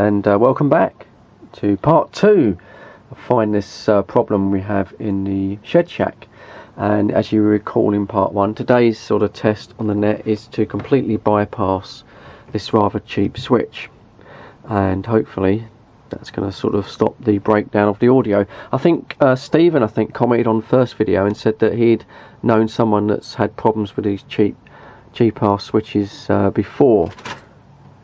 and welcome back to part 2 of Find This problem we have in the Shed Shack. And as you recall in part 1, today's sort of test on the net is to completely bypass this rather cheap switch, and hopefully that's going to sort of stop the breakdown of the audio. I think Stephen commented on the first video and said that he'd known someone that's had problems with these cheap ass switches before.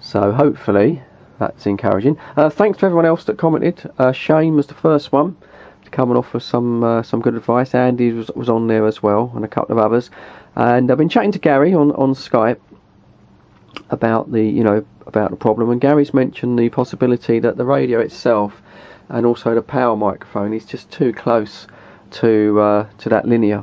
So hopefully that's encouraging. Thanks to everyone else that commented. Shane was the first one to come and offer some good advice. Andy was on there as well, and a couple of others. And I've been chatting to Gary on Skype about the problem, and Gary's mentioned the possibility that the radio itself and also the power microphone is just too close to that linear.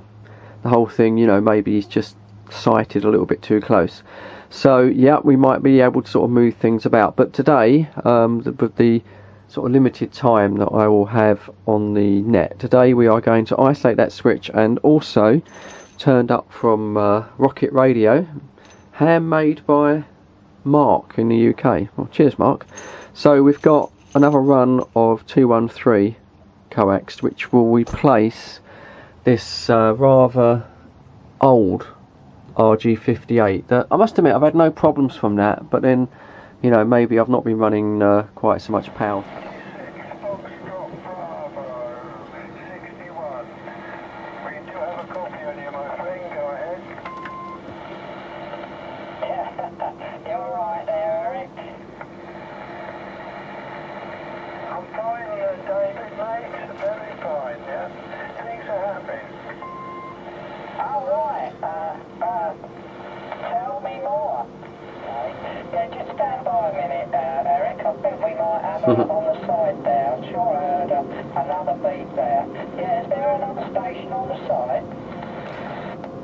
The whole thing, maybe he's just sighted a little bit too close. So yeah, we might be able to sort of move things about, but today with the sort of limited time that I will have on the net today, we are going to isolate that switch, and also turned up from Rocket Radio, handmade by Mark in the UK. Well, cheers Mark. So we've got another run of 213 coax, which will replace this rather old RG58 that I must admit I've had no problems from that, but then maybe I've not been running quite so much power. On the side there, I'm sure I heard another beep there. Yeah, is there another station on the side?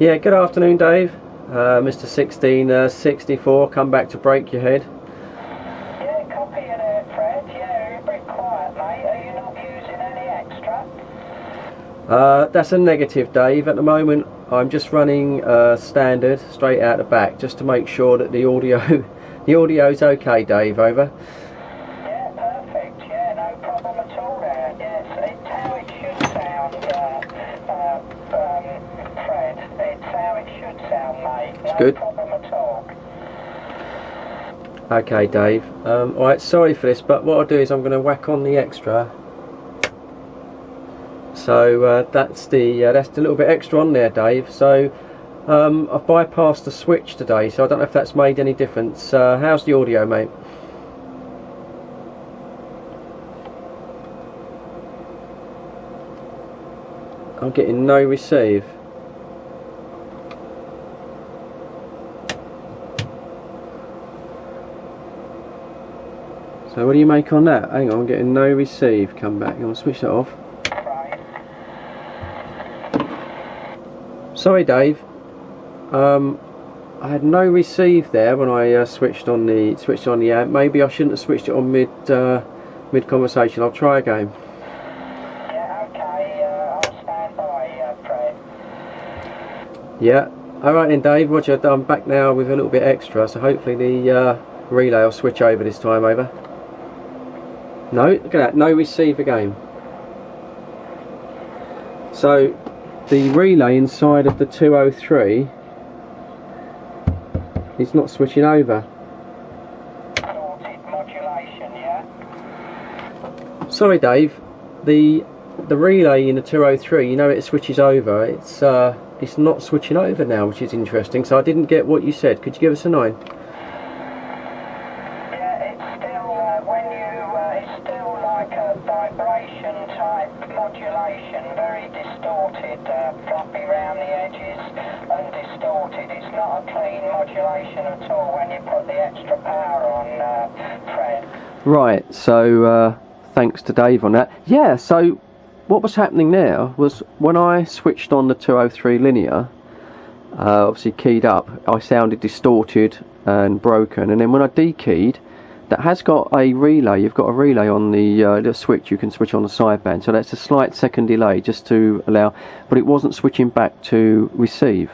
Yeah, good afternoon Dave. Mr. 1664, come back to break your head. Yeah, copy of there, Fred. Yeah, you're a bit quiet, mate. Are you not using any extra? That's a negative, Dave. At the moment I'm just running standard straight out the back, just to make sure that the audio's okay, Dave. Over. Good. Okay, Dave. Alright, sorry for this, but what I'll do is I'm going to whack on the extra. So that's the little bit extra on there, Dave. So I've bypassed the switch today, so I don't know if that's made any difference. How's the audio, mate? I'm getting no receive. So what do you make on that? Hang on, I'm getting no receive. Come back. I'll switch that off. Sorry, Dave. I had no receive there when I switched on the amp. Maybe I shouldn't have switched it on mid conversation. I'll try again. Yeah, okay. I'll stand by, Fred. Yeah. All right then, Dave. Roger. I'm back now with a little bit extra. So hopefully the relay will switch over this time. Over. No, look at that, no receive again. So the relay inside of the 203 is not switching over. Modulation, yeah? Sorry Dave, the relay in the 203, it switches over. It's not switching over now, which is interesting. So I didn't get what you said. Could you give us a 9? Very distorted, floppy round the edges and distorted. It's not a clean modulation at all when you put the extra power on, Fred. Right, so thanks to Dave on that. Yeah, so what was happening there was when I switched on the 203 linear, obviously keyed up, I sounded distorted and broken, and then when I dekeyed, that has got a relay. You've got a relay on the switch. You can switch on the sideband, so that's a slight second delay just to allow, but it wasn't switching back to receive.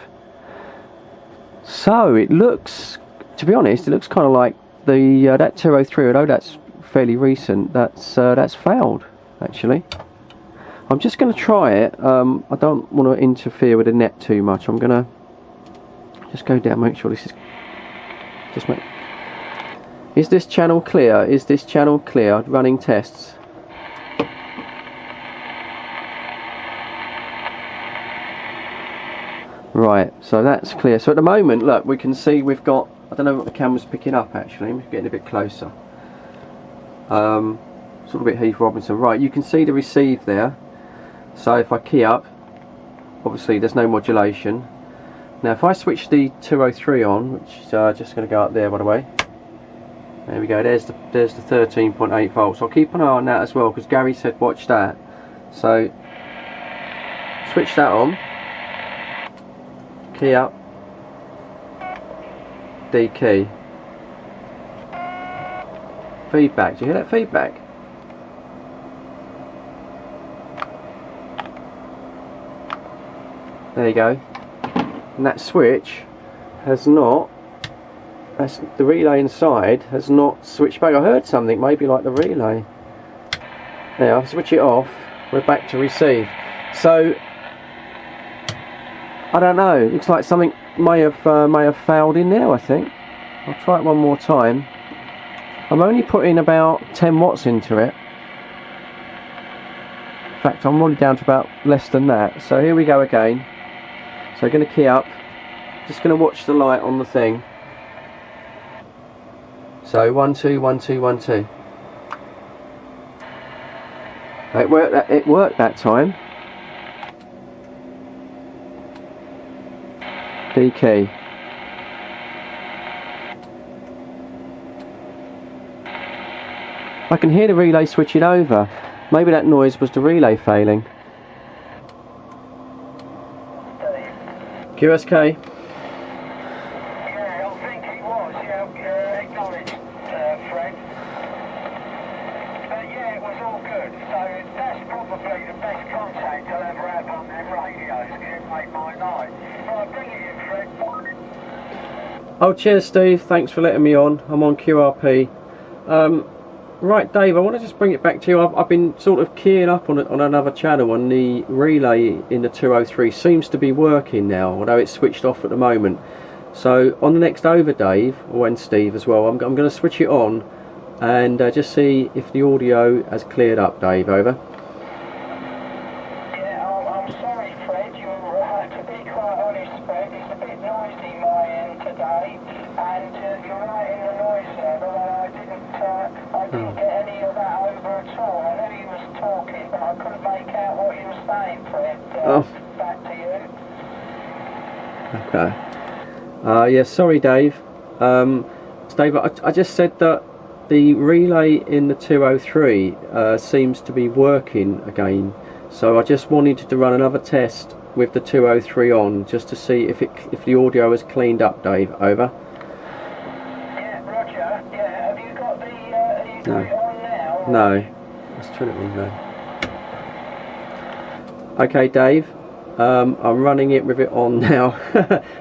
So it looks, to be honest, it looks kind of like the that 203, although that's fairly recent, that's failed actually. I'm just going to try it. I don't want to interfere with the net too much. I'm going to just go down, make sure this is just make. Is this channel clear? Is this channel clear? Running tests. Right, so that's clear. So at the moment, look, we can see we've got, I don't know what the camera's picking up actually. I'm getting a bit closer. Sort of a bit Heath Robinson. Right, you can see the receive there. So if I key up, obviously there's no modulation. Now if I switch the 203 on, which is just going to go up there by the way. There we go, there's the 13.8 volts. I'll keep an eye on that as well because Gary said watch that. So switch that on, key up, D key. Feedback, do you hear that feedback? There you go. And that switch has not, that's the relay inside has not switched back. I heard something, maybe like the relay. Now I'll switch it off, we're back to receive. So I don't know, looks like something may have failed in there, I think. I'll try it one more time. I'm only putting about 10 watts into it. In fact, I'm already down to about less than that. So here we go again. So I'm going to key up. Just going to watch the light on the thing. So 1 2 1 2 1 2. It worked that time. D key. I can hear the relay switching over. Maybe that noise was the relay failing. QSK. Yeah, I think he was. Yeah, acknowledged, Fred. Yeah, it was all good. So that's probably the best contact I'll ever have on them radios. It made my night. Right, brilliant, Fred. Oh, cheers, Steve. Thanks for letting me on. I'm on QRP. Right, Dave, I want to just bring it back to you. I've been sort of keying up on another channel, and the relay in the 203 seems to be working now, although it's switched off at the moment. So on the next over, Dave, and Steve as well, I'm going to switch it on and just see if the audio has cleared up, Dave. Over. Yeah, I'm sorry, Fred. To be quite honest, Fred, it's a bit noisy my end today, and you're right in the noise level, and I didn't get any of that over at all. I knew he was talking, but I couldn't make out what he was saying, Fred. Back to you. Okay. Yeah, sorry, Dave. Dave, I just said that the relay in the 203 seems to be working again. So I just wanted to run another test with the 203 on, just to see if the audio has cleaned up, Dave. Over. Yeah, Roger. Yeah, have you got it on now? No. Let's turn it on now. Okay, Dave. I'm running it with it on now.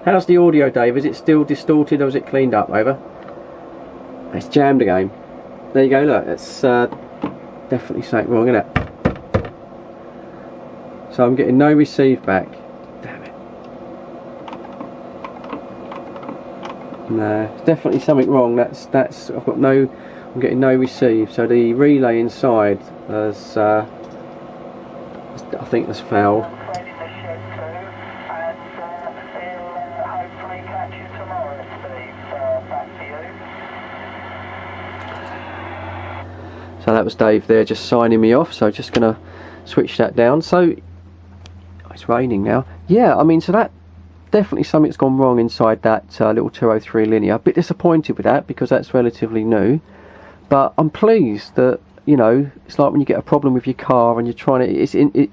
How's the audio, Dave? Is it still distorted or is it cleaned up? Over. It's jammed again. There you go. Look, it's definitely something wrong, isn't it? So I'm getting no receive back. Damn it. No, it's definitely something wrong. That's I've got no. I'm getting no receive. So the relay inside has I think has failed. So that was Dave there just signing me off, so just going to switch that down. So it's raining now. Yeah, I mean, so that definitely something's gone wrong inside that little 203 linear. A bit disappointed with that because that's relatively new, but I'm pleased that, you know, it's like when you get a problem with your car and you're trying to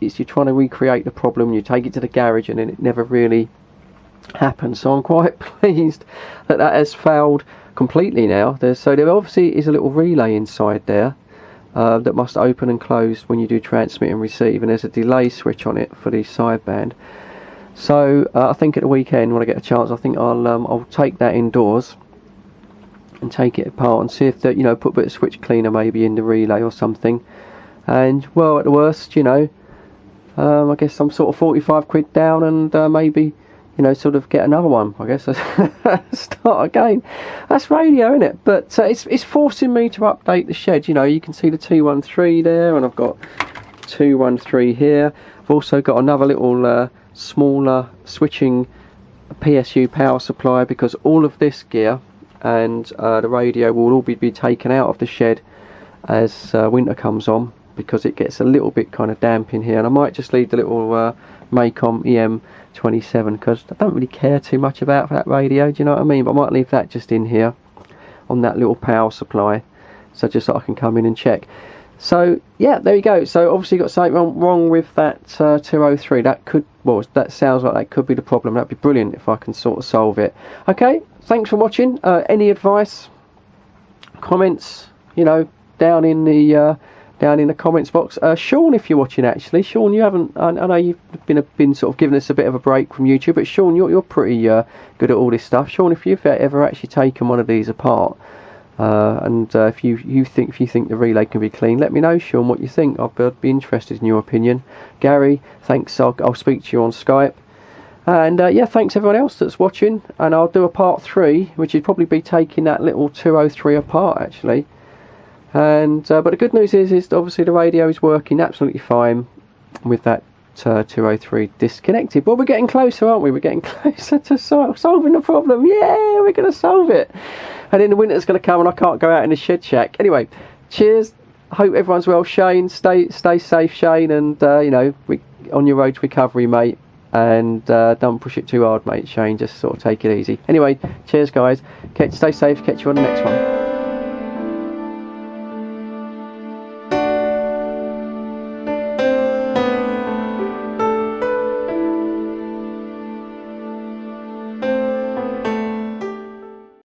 you're trying to recreate the problem, and you take it to the garage and then it never really happens. So I'm quite pleased that has failed completely now. So there obviously is a little relay inside there that must open and close when you do transmit and receive, and there's a delay switch on it for the sideband. So I think at the weekend when I get a chance, I think I'll take that indoors and take it apart and see if that, you know, put a bit of switch cleaner maybe in the relay or something. And well, at the worst, you know, I guess I'm sort of 45 quid down, and maybe, you know, sort of get another one, I guess. Start again. That's radio, isn't it? But it's forcing me to update the shed. You know, you can see the 213 there, and I've got 213 here. I've also got another little smaller switching PSU power supply, because all of this gear and the radio will all be taken out of the shed as winter comes on, because it gets a little bit kind of damp in here. And I might just leave the little Maycom EM27, because I don't really care too much about that radio, do you know what I mean? But I might leave that just in here on that little power supply, so just so I can come in and check. So yeah, there you go. So obviously got something wrong with that 203. That could, well, that sounds like that could be the problem. That'd be brilliant if I can sort of solve it. Okay, thanks for watching. Any advice, comments, you know, down in the comments box. Sean, if you're watching, actually, Sean, you haven't. I know you've been sort of giving us a bit of a break from YouTube, but Sean, you're pretty good at all this stuff. Sean, if you've ever actually taken one of these apart, and if you think the relay can be clean, let me know, Sean, what you think. I'd be interested in your opinion. Gary, thanks. I'll speak to you on Skype. And yeah, thanks everyone else that's watching. And I'll do a part 3, which would probably be taking that little 203 apart, actually. And but the good news is obviously the radio is working absolutely fine with that 203 disconnected. Well, we're getting closer, aren't we? We're getting closer to solving the problem. Yeah, we're going to solve it. And then the winter's going to come and I can't go out in the shed shack. Anyway, cheers. Hope everyone's well. Shane, stay safe, Shane, and you know, on your road to recovery, mate. And don't push it too hard, mate. Shane, just sort of take it easy. Anyway, cheers, guys. Stay safe. Catch you on the next one.